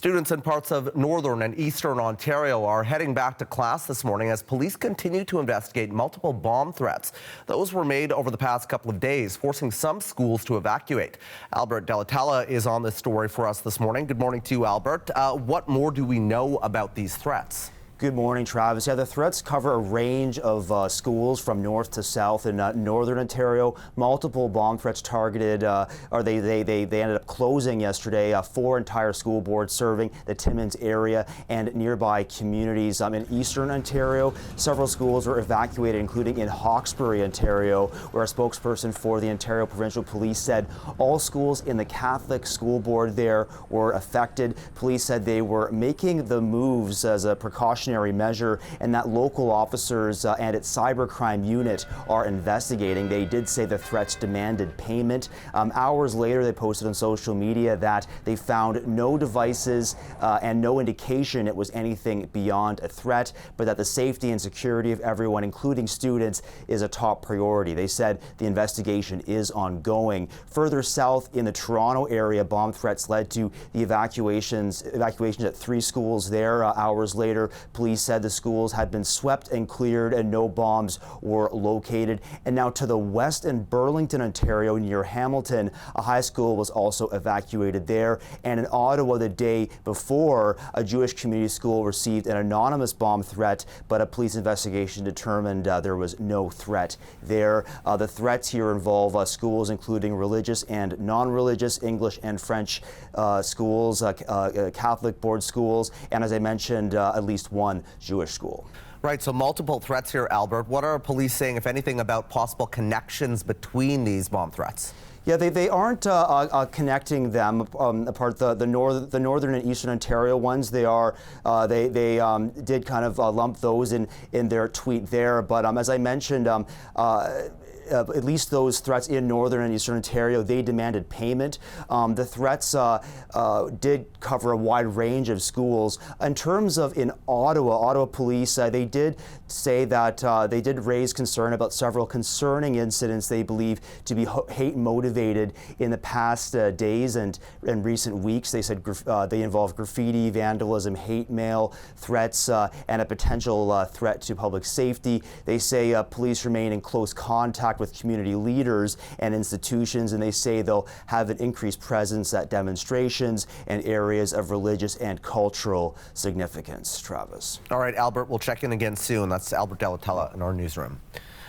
Students in parts of northern and eastern Ontario are heading back to class this morning as police continue to investigate multiple bomb threats. Those were made over the past couple of days, forcing some schools to evacuate. Albert Delatella is on this story for us this morning. Good morning to you, Albert. What more do we know about these threats? Good morning, Travis. Yeah, the threats cover a range of schools from north to south in northern Ontario. Multiple bomb threats targeted, they ended up closing yesterday 4 entire school boards serving the Timmins area and nearby communities. In eastern Ontario, several schools were evacuated, including in Hawkesbury, Ontario, where a spokesperson for the Ontario Provincial Police said all schools in the Catholic school board there were affected. Police said they were making the moves as a precautionary measure and that local officers and its cybercrime unit are investigating. They did say the threats demanded payment. Hours later, they posted on social media that they found no devices and no indication it was anything beyond a threat, but that the safety and security of everyone, including students, is a top priority. They said the investigation is ongoing. Further south in the Toronto area, bomb threats led to the evacuations at 3 schools there. Hours later, police said the schools had been swept and cleared and no bombs were located. And now to the west in Burlington, Ontario, near Hamilton, a high school was also evacuated there. And in Ottawa the day before, a Jewish community school received an anonymous bomb threat, but a police investigation determined there was no threat there. The threats here involve schools including religious and non-religious, English and French schools, Catholic board schools, and as I mentioned, at least one Jewish school. Right, so multiple threats here, Albert. What are police saying, if anything, about possible connections between these bomb threats? Yeah, they aren't connecting them apart. The northern and eastern Ontario ones, they are they did kind of lump those in their tweet there. But as I mentioned, at least those threats in northern and eastern Ontario, they demanded payment. The threats did cover a wide range of schools. In terms of in Ottawa Police, they did say that they did raise concern about several concerning incidents they believe to be hate motivated in the past days and recent weeks. They said they involve graffiti, vandalism, hate mail, threats, and a potential threat to public safety. They say police remain in close contact with community leaders and institutions, and they say they'll have an increased presence at demonstrations and areas of religious and cultural significance. Travis. All right, Albert, we'll check in again soon. That's Albert Delatella in our newsroom.